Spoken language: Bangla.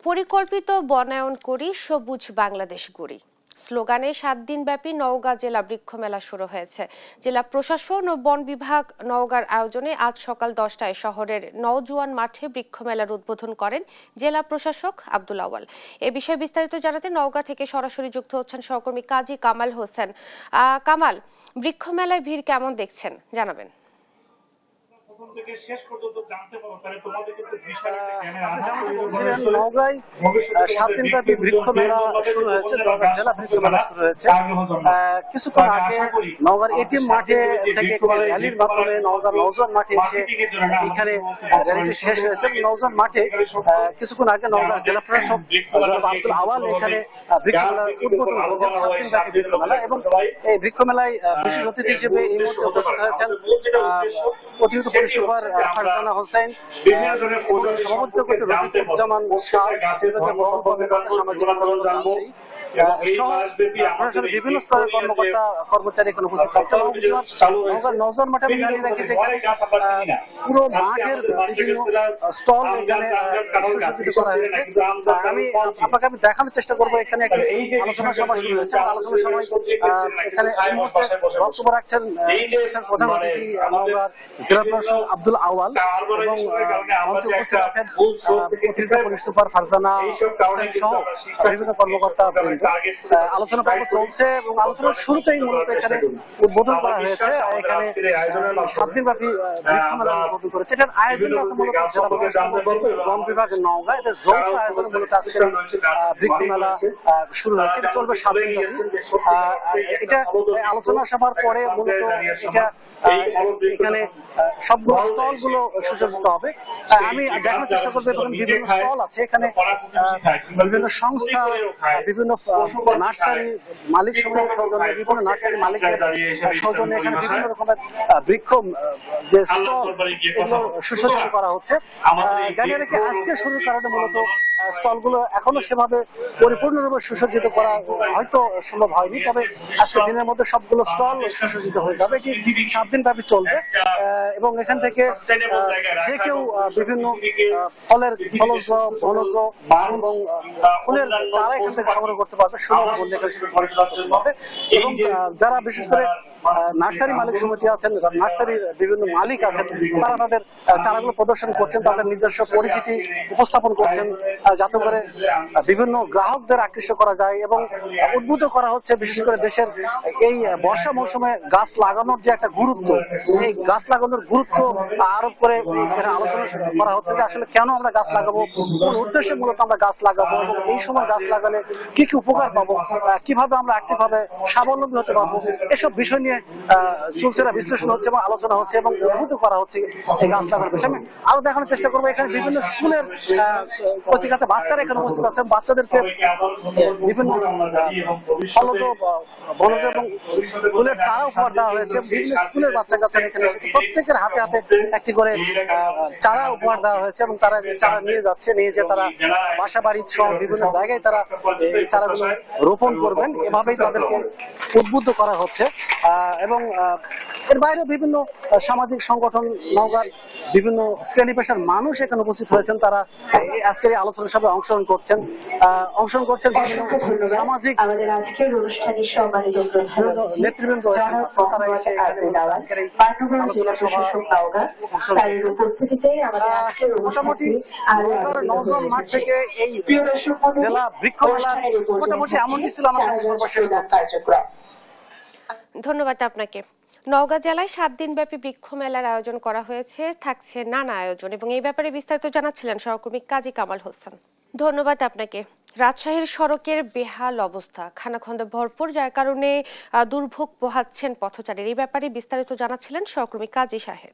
পরিকল্পিত বনায়ন করি, সবুজ বাংলাদেশ গড়ি স্লোগানে 7 দিনব্যাপী নওগাঁ জেলা বৃক্ষ মেলা শুরু হয়েছে। জেলা প্রশাসন ও বন বিভাগ নওগাঁর আয়োজনে আজ সকাল 10টায় শহরের নওজোয়ান মাঠে বৃক্ষ মেলার উদ্বোধন করেন জেলা প্রশাসক আব্দুল আওয়াল। এ বিষয়ে বিস্তারিত জানাতে নওগাঁ থেকে সরাসরি যুক্ত হচ্ছেন সহকর্মী কাজী কামাল হোসেন। কামাল, বৃক্ষ মেলায় ভিড় কেমন দেখছেন জানাবেন। নওগাঁয় 7 দিনব্যাপী বৃক্ষ মেলা শুরু হয়েছে, নওগাঁ জেলা বৃক্ষ মেলা শুরু হয়েছে। কিছুক্ষণ আগে নওগাঁর এটিএম মাঠে থেকে র্যালির মাধ্যমে নওগাঁ নওজোয়ান মাঠে এসে এখানে র্যালিটি শেষ হয়েছে। নওজোয়ান মাঠে কিছুক্ষণ আগে নওগাঁর জেলা প্রশাসক আব্দুল আওয়াল এখানে বৃক্ষ মেলার উদ্বোধন করেছেন। 7 দিনব্যাপী বৃক্ষ মেলা এবং এই বৃক্ষ মেলায় বিশেষ অতিথি হিসেবে এই মুহূর্তে উপস্থিত হয়েছেন অতিরিক্ত পুলিশ সুপার ফারজানা হোসেন, সভাপতিত্ব করতে রফিকুজ্জামান বিভিন্ন স্তরের কর্মকর্তা কর্মচারী এখানে উপস্থিত থাকছে। নওজোয়ান মাঠে আমি জানিয়ে রাখি যে পুরো মাঠের বিভিন্ন স্টল এখানে সুসজ্জিত করা হয়েছে। আপনাকে আমি দেখানোর চেষ্টা করবো, এখানে একটি আলোচনা সভা শুরু হয়েছে। আলোচনার সময় এখানে এই মুহূর্তে বক্তব্য রাখছেন প্রধান অতিথি নওগাঁর জেলা প্রশাসক আব্দুল আওয়াল এবং মঞ্চে উপস্থিত আছেন অতিরিক্ত পুলিশ সুপার ফারজানা সহ বিভিন্ন কর্মকর্তা। আলোচনা পর্ব চলছে এবং আলোচনার শুরুতেই মূলত এখানে উদ্বোধন করা হয়েছে। এখানে 7 দিনব্যাপী বৃক্ষ মেলা উদ্বোধন করেছে। এটার আয়োজন আছে মূলত বন বিভাগ নওগাঁ, এটা যৌথ আয়োজনে মূলত আজকে বৃক্ষ মেলা শুরু হয়েছে। এটা চলবে 7 দিন ব্যাপী। এটা আলোচনা সভার পরে মূলত এটা এখানে সবগুলো স্টল গুলো সুসজ্জিত হবে। আমি দেখানোর চেষ্টা করবো বিভিন্ন স্টল আছে এখানে, বিভিন্ন সংস্থা, বিভিন্ন নার্সারি মালিক সমূহ সৌজন্যে, বিভিন্ন নার্সারি মালিকের সৌজন্যে এখানে বিভিন্ন রকমের বৃক্ষ যে স্টল এগুলো সুসজ্জিত করা হচ্ছে। জানিয়ে রেখে আজকে শুরুর কারণে মূলত স্টল গুলো এখনো সেভাবে পরিপূর্ণরূপে সুসজ্জিত করা হয়তো সম্ভব হয়নি, তবে আজকে দিনের মধ্যে সবগুলো স্টল সুসজ্জিত হয়ে যাবে। এটি 7 দিন ব্যাপী চলবে এবং এখান থেকে যে কেউ বিভিন্ন ফলের ফলজ বনজ এবং ফুলের চারা এখান থেকে সংগ্রহ করতে পারবে, সুলভ মূল্যে পাবে। এবং যারা বিশেষ করে নার্সারি মালিক সমিতি আছেন, নার্সারির বিভিন্ন মালিক আছেন, তারা তাদের চারাগুলো প্রদর্শন করছেন, তাদের নিজস্ব পরিচিতি উপস্থাপন করছেন, যাতে করে বিভিন্ন গ্রাহকদের আকৃষ্ট করা যায় এবং উদ্বুদ্ধ করা হচ্ছে বিশেষ করে দেশের এই বর্ষা মৌসুমে গাছ লাগানোর যে একটা গুরুত্ব, এই গাছ লাগানোর গুরুত্ব আরোপ করে এখানে আলোচনা করা হচ্ছে যে আসলে কেন আমরা গাছ লাগাবো, কোন উদ্দেশ্যে মূলত আমরা গাছ লাগাবো এবং এই সময় গাছ লাগালে কি কি উপকার পাবো, কিভাবে আমরা আর্থিকভাবে স্বাবলম্বী হতে পারবো, এসব বিষয় নিয়ে চুলচেরা বিশ্লেষণ হচ্ছে এবং আলোচনা হচ্ছে এবং উদ্বুদ্ধ করা হচ্ছে এই গাছ লাগানোর বিষয়ে। আমি আরো দেখানোর চেষ্টা করবো, এখানে বিভিন্ন স্কুলের কচি কাছে বাচ্চারা এখানে উপস্থিত আছেন। বাচ্চাদেরকে বিভিন্ন ফলজ বনজ এবং ফুলের চারা উপহার দেওয়া হয়েছে। বিভিন্ন স্কুলের বাচ্চা কাচ্চারা এখানে এসেছে, প্রত্যেকের হাতে হাতে একটি করে চারা উপহার দেওয়া হয়েছে এবং তারা চারা নিয়ে যাচ্ছে, নিয়ে যে তারা বাসা বাড়ি সহ বিভিন্ন জায়গায় তারা এই চারাগুলো রোপণ করবেন, এভাবেই তাদেরকে উদ্বুদ্ধ করা হচ্ছে। এবং এর বাইরে বিভিন্ন সামাজিক সংগঠন, নওগাঁর বিভিন্ন শ্রেণী পেশার মানুষ এখানে উপস্থিত হয়েছেন, তারা আজকের এই আলোচনা সভায় অংশগ্রহণ করছেন সামাজিক নেতৃবৃন্দ। মোটামুটি নওজোয়ান মাঠ থেকে এই জেলা বৃক্ষ মেলা মোটামুটি এমনই ছিল আমাদের সর্বশেষ কার্যক্রম। ধন্যবাদ আপনাকে। নওগাঁ জেলায় 7 দিনব্যাপী বৃক্ষ মেলার আয়োজন করা হয়েছে, থাকছে নানা আয়োজন এবং এই ব্যাপারে বিস্তারিত জানাচ্ছিলেন সহকর্মী কাজী কামাল হোসেন। ধন্যবাদ আপনাকে। রাজশাহীর সড়কের বেহাল অবস্থা, খানাখন্দে ভরপুর, যার কারণে দুর্ভোগ পোহাচ্ছেন পথচারীর। এই ব্যাপারে বিস্তারিত জানাচ্ছিলেন সহকর্মী কাজী সাহেব।